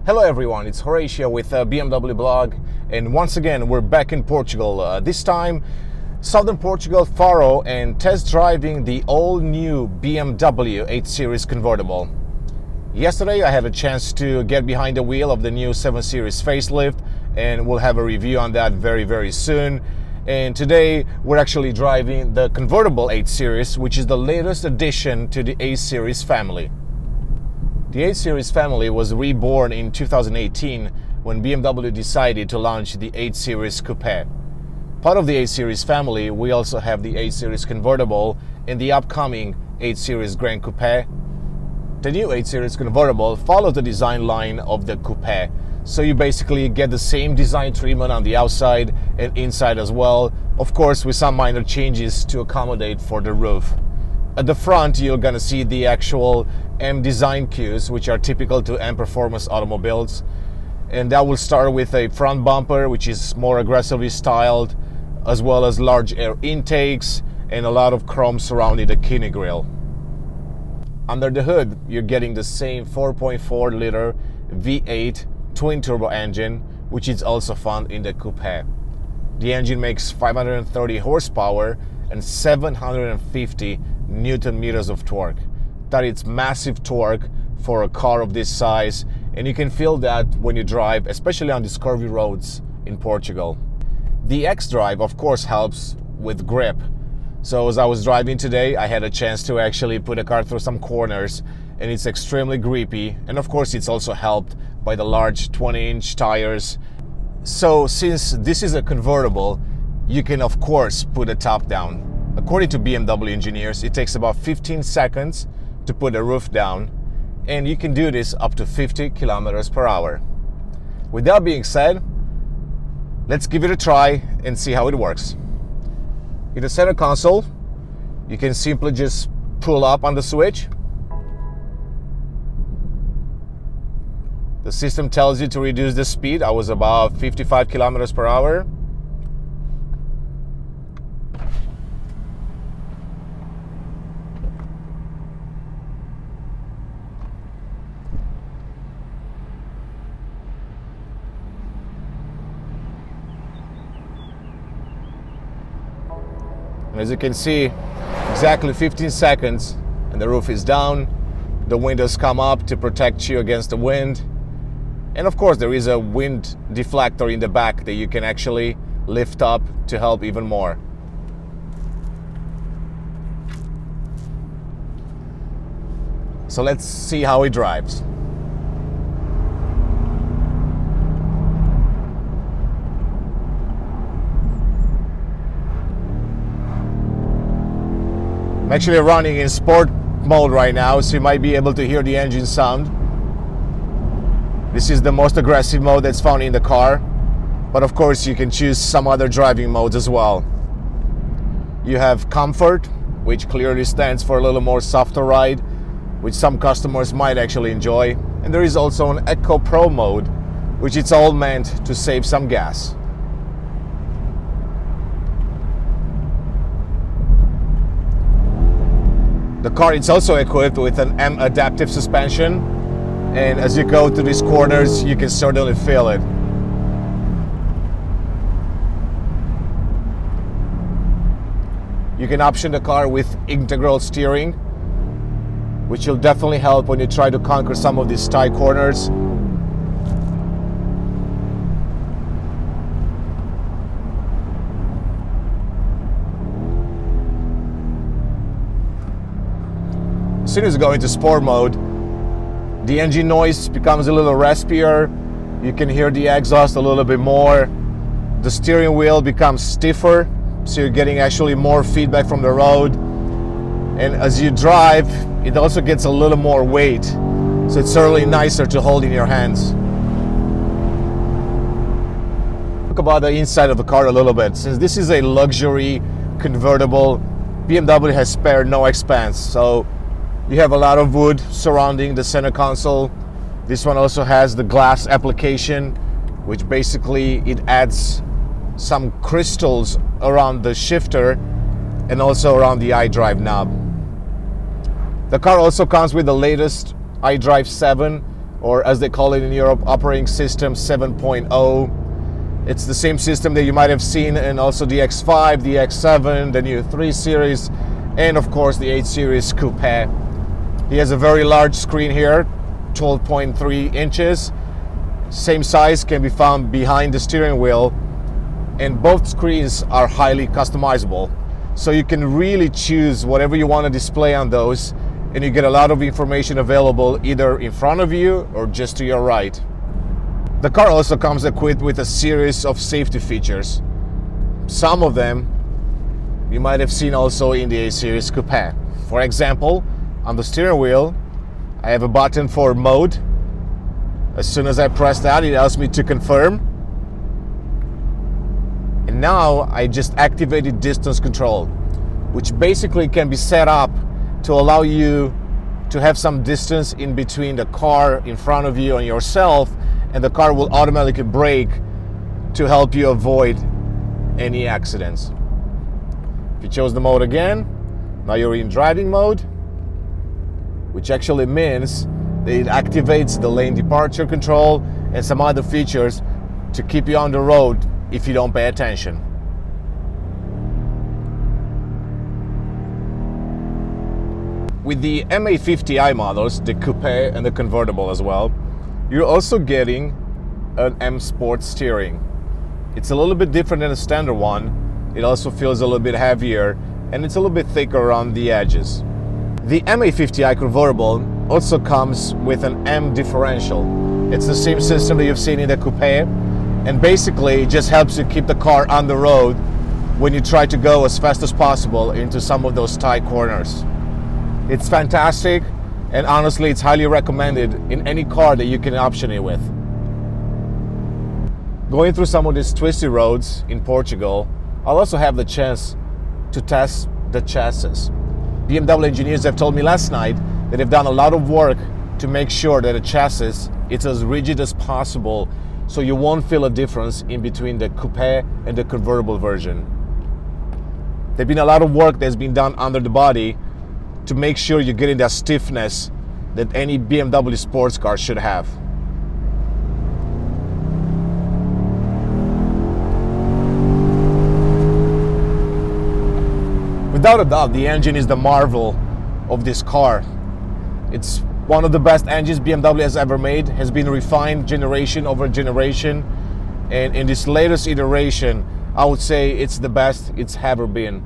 Hello everyone, it's Horatio with BMWBLOG, and once again we're back in Portugal. This time southern Portugal, Faro, and test driving the all new BMW 8 Series Convertible. Yesterday I had a chance to get behind the wheel of the new 7 Series facelift, and we'll have a review on that very soon. And today we're actually driving the convertible 8 Series, which is the latest addition to the 8 Series family. The 8 Series family was reborn in 2018 when BMW decided to launch the 8 Series Coupe. Part of the 8 Series family, we also have the 8 Series Convertible and the upcoming 8 Series Grand Coupe. The new 8 Series Convertible follows the design line of the Coupe, so you basically get the same design treatment on the outside and inside as well, of course with some minor changes to accommodate for the roof. At the front, you're gonna see the actual M design cues, which are typical to M performance automobiles. And that will start with a front bumper, which is more aggressively styled, as well as large air intakes and a lot of chrome surrounding the kidney grille. Under the hood, you're getting the same 4.4 liter V8 twin turbo engine, which is also found in the Coupe. The engine makes 530 horsepower and 750 Newton meters of torque. That is massive torque for a car of this size, and you can feel that when you drive, especially on these curvy roads in Portugal. The X-Drive of course helps with grip. So as I was driving today, I had a chance to actually put the car through some corners, and it's extremely grippy, and of course it's also helped by the large 20-inch tires. So since this is a convertible, you can of course put the top down. According to BMW engineers, it takes about 15 seconds to put the roof down, and you can do this up to 50 kilometers per hour. With that being said, let's give it a try and see how it works. In the center console, you can simply just pull up on the switch. The system tells you to reduce the speed. I was about 55 kilometers per hour. And as you can see, exactly 15 seconds and the roof is down. The windows come up to protect you against the wind. And of course there is a wind deflector in the back that you can actually lift up to help even more. So let's see how it drives. I'm actually running in sport mode right now, so you might be able to hear the engine sound. This is the most aggressive mode that's found in the car, but of course you can choose some other driving modes as well. You have comfort, which clearly stands for a little more softer ride, which some customers might actually enjoy. And there is also an Eco Pro mode, which is all meant to save some gas. The car is also equipped with an M adaptive suspension, and as you go through these corners, you can certainly feel it. You can option the car with integral steering, which will definitely help when you try to conquer some of these tight corners. As soon as you go into sport mode, the engine noise becomes a little raspier. You can hear the exhaust a little bit more. The steering wheel becomes stiffer, so you're getting actually more feedback from the road. And as you drive, it also gets a little more weight, so it's certainly nicer to hold in your hands. Talk about the inside of the car a little bit. Since this is a luxury convertible, BMW has spared no expense. So you have a lot of wood surrounding the center console. This one also has the glass application, which basically it adds some crystals around the shifter and also around the iDrive knob. The car also comes with the latest iDrive 7 or as they call it in Europe, operating system 7.0. It's the same system that you might have seen in also the X5, the X7, the new 3 Series, and of course the 8 Series Coupe. He has a very large screen here, 12.3 inches. Same size can be found behind the steering wheel, and both screens are highly customizable. So you can really choose whatever you want to display on those, and you get a lot of information available either in front of you or just to your right. The car also comes equipped with a series of safety features. Some of them you might have seen also in the 8 Series Coupe. For example, on the steering wheel, I have a button for mode. As soon as I press that, it asks me to confirm. And now I just activated distance control, which basically can be set up to allow you to have some distance in between the car in front of you and yourself, and the car will automatically brake to help you avoid any accidents. If you chose the mode again, now you're in driving mode, which actually means that it activates the lane departure control and some other features to keep you on the road if you don't pay attention. With the M850i models, the Coupe and the Convertible as well, you're also getting an M Sport steering. It's a little bit different than the standard one. It also feels a little bit heavier, and it's a little bit thicker around the edges. The M850i Convertible also comes with an M differential. It's the same system that you've seen in the Coupe, and basically it just helps you keep the car on the road when you try to go as fast as possible into some of those tight corners. It's fantastic, and honestly it's highly recommended in any car that you can option it with. Going through some of these twisty roads in Portugal, I'll also have the chance to test the chassis. BMW engineers have told me last night that they've done a lot of work to make sure that the chassis is as rigid as possible, so you won't feel a difference in between the Coupe and the Convertible version. There's been a lot of work that's been done under the body to make sure you're getting that stiffness that any BMW sports car should have. Without a doubt, the engine is the marvel of this car. It's one of the best engines BMW has ever made, has been refined generation over generation, and in this latest iteration, I would say it's the best it's ever been.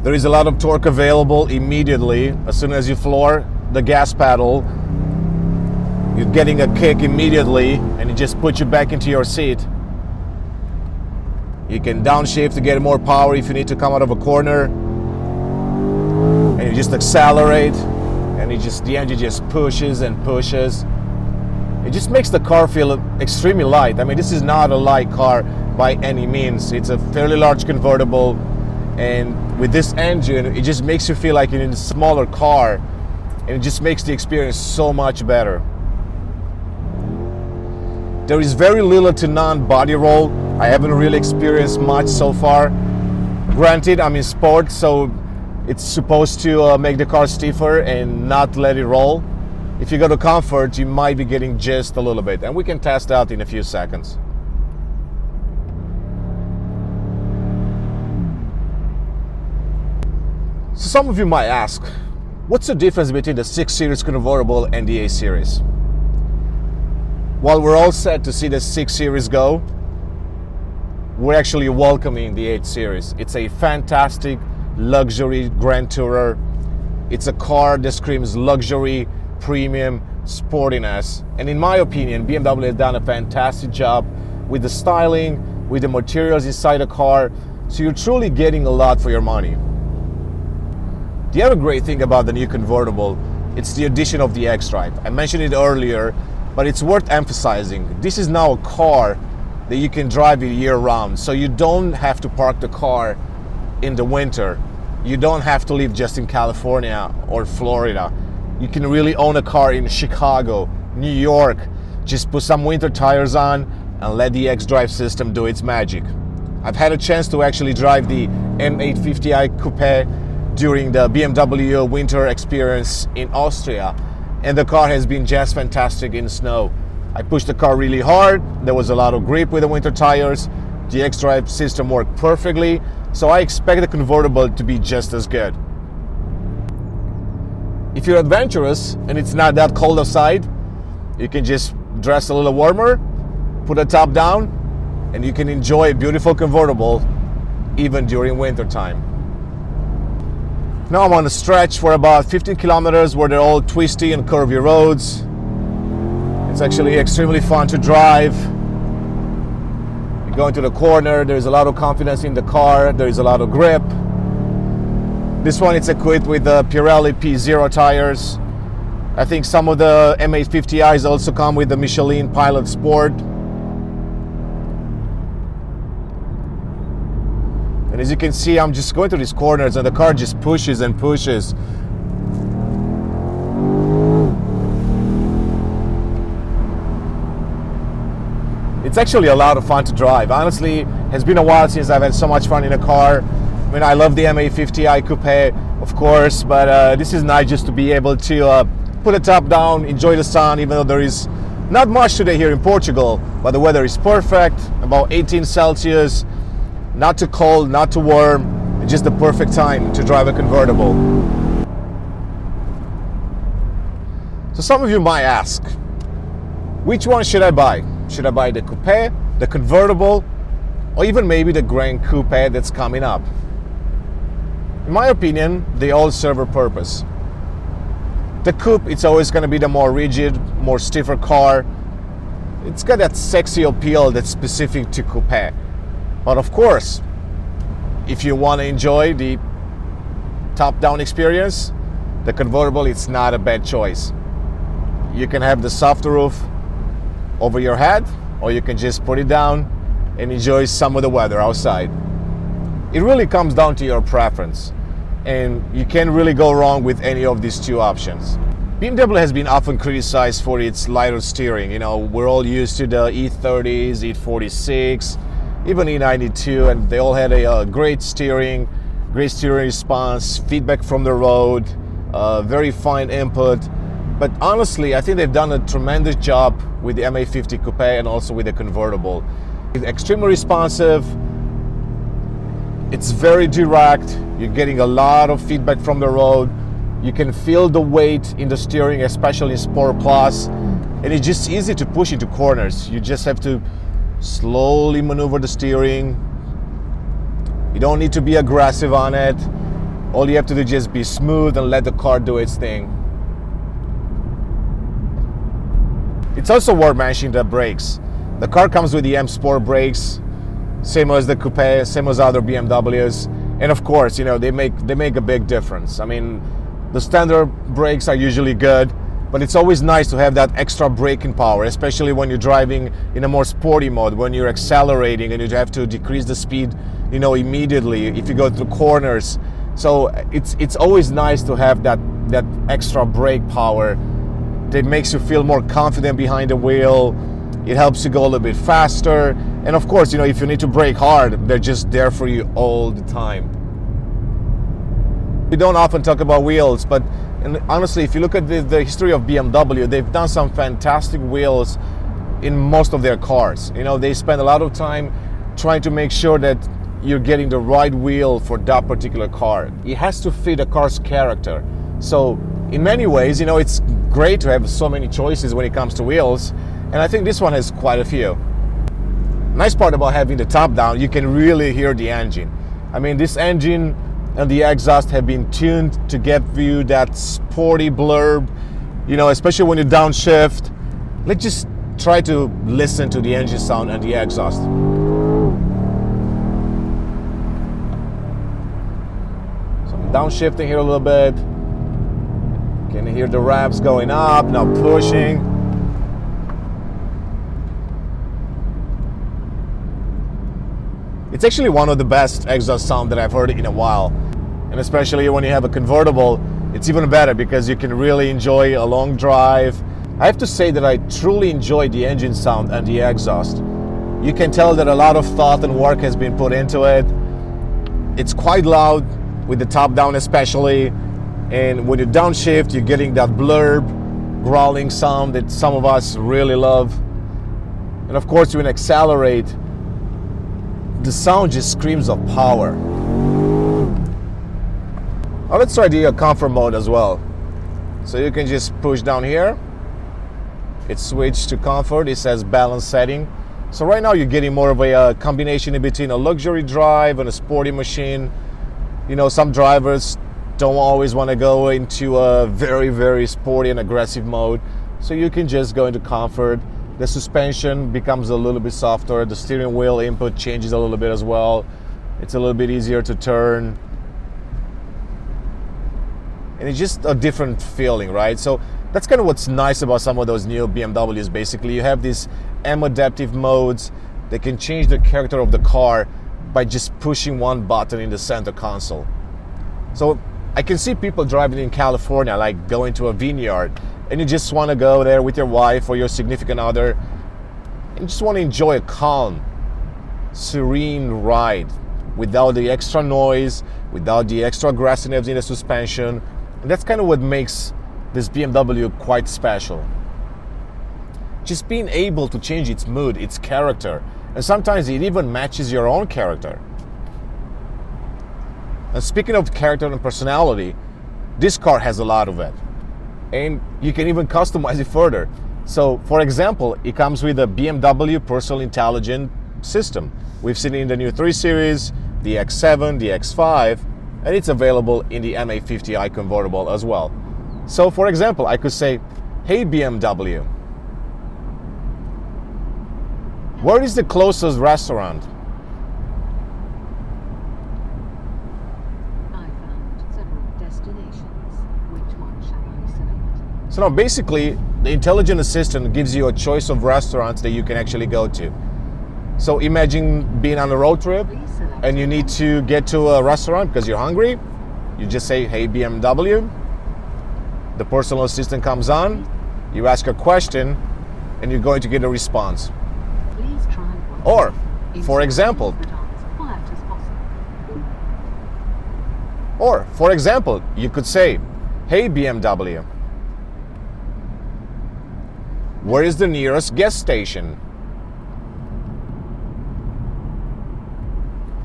There is a lot of torque available immediately. As soon as you floor the gas pedal, you're getting a kick immediately, and it just puts you back into your seat. You can downshift to get more power if you need to come out of a corner, and you just accelerate, and the engine just pushes and pushes. It just makes the car feel extremely light. I mean, this is not a light car by any means. It's a fairly large convertible, and with this engine, it just makes you feel like you're in a smaller car, and it just makes the experience so much better. There is very little to none body roll. I haven't really experienced much so far. Granted, I'm in sport, so it's supposed to make the car stiffer and not let it roll. If you go to comfort, you might be getting just a little bit, and we can test out in a few seconds. So some of you might ask, what's the difference between the 6 Series Convertible and the 8 Series? While we're all set to see the 6 Series go, we're actually welcoming the 8 Series. It's a fantastic luxury grand tourer. It's a car that screams luxury, premium, sportiness. And in my opinion, BMW has done a fantastic job with the styling, with the materials inside the car. So you're truly getting a lot for your money. The other great thing about the new convertible, it's the addition of the X-Drive. I mentioned it earlier, but it's worth emphasizing. This is now a car that you can drive year-round, so you don't have to park the car in the winter. You don't have to live just in California or Florida. You can really own a car in Chicago, New York. Just put some winter tires on and let the X-Drive system do its magic. I've had a chance to actually drive the M850i Coupe during the BMW winter experience in Austria, and the car has been just fantastic in snow. I pushed the car really hard, there was a lot of grip with the winter tires, the X-Drive system worked perfectly, so I expect the convertible to be just as good. If you're adventurous and it's not that cold outside, you can just dress a little warmer, put the top down, and you can enjoy a beautiful convertible even during winter time. Now I'm on a stretch for about 15 kilometers where they're all twisty and curvy roads. It's actually extremely fun to drive. You go into the corner, there's a lot of confidence in the car, there's a lot of grip. This one is equipped with the Pirelli P0 tires. I think some of the M850i's also come with the Michelin Pilot Sport. And as you can see, I'm just going through these corners and the car just pushes and pushes. It's actually a lot of fun to drive. Honestly, it's been a while since I've had so much fun in a car. I mean, I love the M850i Coupe, of course, but this is nice just to be able to put the top down, enjoy the sun, even though there is not much today here in Portugal, but the weather is perfect, about 18 Celsius, not too cold, not too warm, it's just the perfect time to drive a convertible. So some of you might ask, which one should I buy? Should I buy the Coupe, the convertible, or even maybe the Grand Coupe that's coming up? In my opinion, they all serve a purpose. The Coupe, it's always going to be the more rigid, more stiffer car. It's got that sexy appeal that's specific to Coupe. But of course, if you want to enjoy the top-down experience, the convertible, it's not a bad choice. You can have the soft roof over your head, or you can just put it down and enjoy some of the weather outside. It really comes down to your preference, and you can't really go wrong with any of these two options. BMW has been often criticized for its lighter steering. You know, we're all used to the E30s, E46, even E92, and they all had a great steering response, feedback from the road, very fine input. But honestly, I think they've done a tremendous job with the M850 Coupe and also with the convertible. It's extremely responsive. It's very direct. You're getting a lot of feedback from the road. You can feel the weight in the steering, especially in Sport Plus. And it's just easy to push into corners. You just have to slowly maneuver the steering. You don't need to be aggressive on it. All you have to do is just be smooth and let the car do its thing. It's also worth mentioning the brakes. The car comes with the M Sport brakes, same as the Coupe, same as other BMWs. And of course, you know, they make a big difference. I mean, the standard brakes are usually good, but it's always nice to have that extra braking power, especially when you're driving in a more sporty mode, when you're accelerating and you have to decrease the speed, you know, immediately if you go through corners. So it's always nice to have that extra brake power that makes you feel more confident behind the wheel. It helps you go a little bit faster. And of course, you know, if you need to brake hard, they're just there for you all the time. We don't often talk about wheels, but honestly, if you look at the history of BMW, they've done some fantastic wheels in most of their cars. You know, they spend a lot of time trying to make sure that you're getting the right wheel for that particular car. It has to fit a car's character. So in many ways, you know, it's great to have so many choices when it comes to wheels, and I think this one has quite a few. Nice part about having the top down, you can really hear the engine. I mean, this engine and the exhaust have been tuned to give you that sporty blurb, you know, especially when you downshift. Let's just try to listen to the engine sound and the exhaust. So I'm downshifting here a little bit. Can you hear the revs going up, now pushing. It's actually one of the best exhaust sound that I've heard in a while. And especially when you have a convertible, it's even better because you can really enjoy a long drive. I have to say that I truly enjoy the engine sound and the exhaust. You can tell that a lot of thought and work has been put into it. It's quite loud, with the top down especially. And when you downshift, you're getting that blurb. growling sound that some of us really love. And of course, when you accelerate, the sound just screams of power. Now let's try the comfort mode as well. So you can just push down here. It switched to comfort. It says balance setting. So right now you're getting more of a combination in between a luxury drive and a sporty machine. You know, some drivers don't always want to go into a very, very sporty and aggressive mode. So you can just go into comfort. The suspension becomes a little bit softer. The steering wheel input changes a little bit as well. It's a little bit easier to turn. And it's just a different feeling, right? So that's kind of what's nice about some of those new BMWs. Basically, you have these M-adaptive modes that can change the character of the car by just pushing one button in the center console. So I can see people driving in California, like going to a vineyard, and you just want to go there with your wife or your significant other and just want to enjoy a calm, serene ride without the extra noise, without the extra aggressiveness in the suspension. And that's kind of what makes this BMW quite special. Just being able to change its mood, its character, and sometimes it even matches your own character. And speaking of character and personality, this car has a lot of it. And you can even customize it further. So, for example, it comes with a BMW Personal Intelligent System. We've seen it in the new 3 Series, the X7, the X5, and it's available in the M850i Convertible as well. So, for example, I could say, "Hey BMW, where is the closest restaurant?" I found several destinations. Which one shall I select? So now basically, the intelligent assistant gives you a choice of restaurants that you can actually go to. So imagine being on a road trip and you need to get to a restaurant because you're hungry. You just say, "Hey BMW." The personal assistant comes on, you ask a question, and you're going to get a response. Please try one. Or, for example, But are as quiet as possible. you could say, "Hey BMW, where is the nearest gas station?"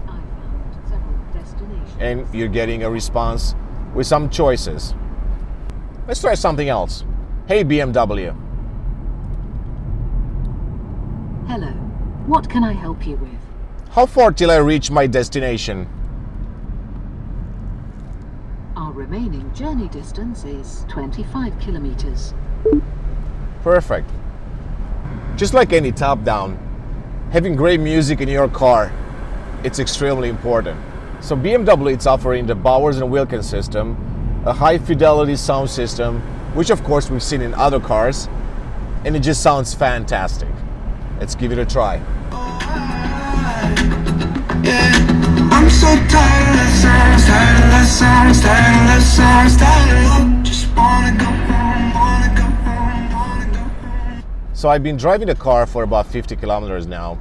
I found several destinations. And you're getting a response with some choices. Let's try something else. "Hey BMW, Hello. What can I help you with? how far till I reach my destination?" Our remaining journey distance is 25 kilometers. Perfect. Just like any top-down, having great music in your car, it's extremely important. So BMW is offering the Bowers & Wilkins system, a high-fidelity sound system, which of course we've seen in other cars, and it just sounds fantastic. Let's give it a try. I'm so tired of songs, just wanna go home, wanna go home, wanna go home. So I've been driving the car for about 50 kilometers now,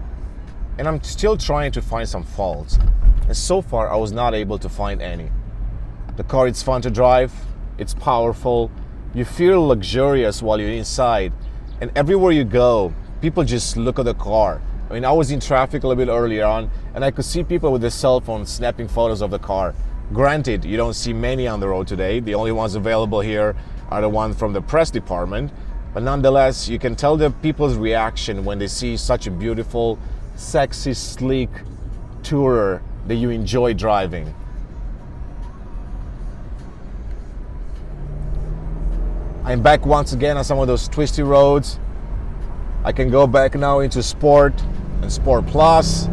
and I'm still trying to find some faults. And so far, I was not able to find any. The car is fun to drive, it's powerful, you feel luxurious while you're inside, and everywhere you go, people just look at the car. I mean, I was in traffic a little bit earlier on, and I could see people with their cell phones snapping photos of the car. Granted, you don't see many on the road today. The only ones available here are the ones from the press department. But nonetheless, you can tell the people's reaction when they see such a beautiful, sexy, sleek tourer that you enjoy driving. I'm back once again on some of those twisty roads. I can go back now into Sport and Sport Plus.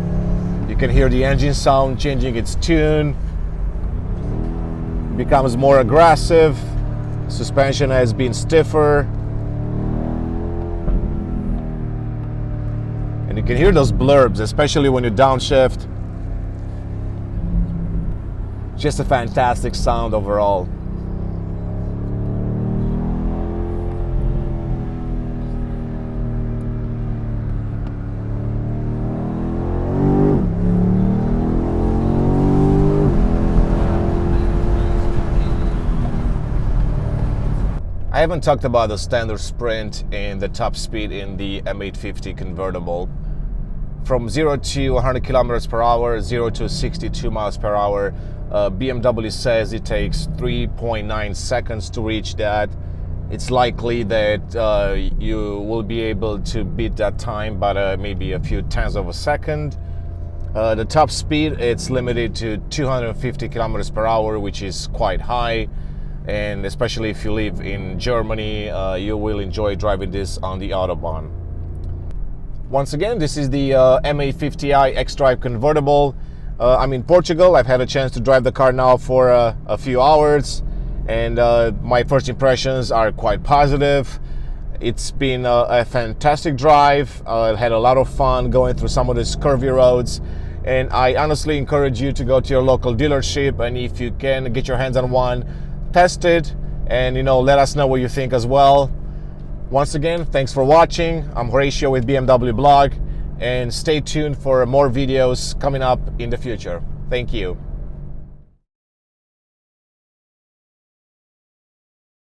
You can hear the engine sound changing its tune. It becomes more aggressive. Suspension has been stiffer. And you can hear those blurbs, especially when you downshift. Just a fantastic sound overall. I haven't talked about the standard sprint and the top speed in the M850 convertible. From 0 to 100 kilometers per hour, 0 to 62 miles per hour, BMW says it takes 3.9 seconds to reach that. It's likely that you will be able to beat that time by maybe a few tenths of a second. The top speed, it's limited to 250 kilometers per hour, which is quite high. And especially if you live in Germany, you will enjoy driving this on the Autobahn. Once again, this is the M850i xDrive Convertible. I'm in Portugal. I've had a chance to drive the car now for a few hours, and my first impressions are quite positive. It's been a fantastic drive. I had a lot of fun going through some of these curvy roads, and I honestly encourage you to go to your local dealership, and if you can get your hands on one, test it, and let us know what you think as well. Once again, thanks for watching. I'm Horatio with BMW Blog, and stay tuned for more videos coming up in the future. Thank you.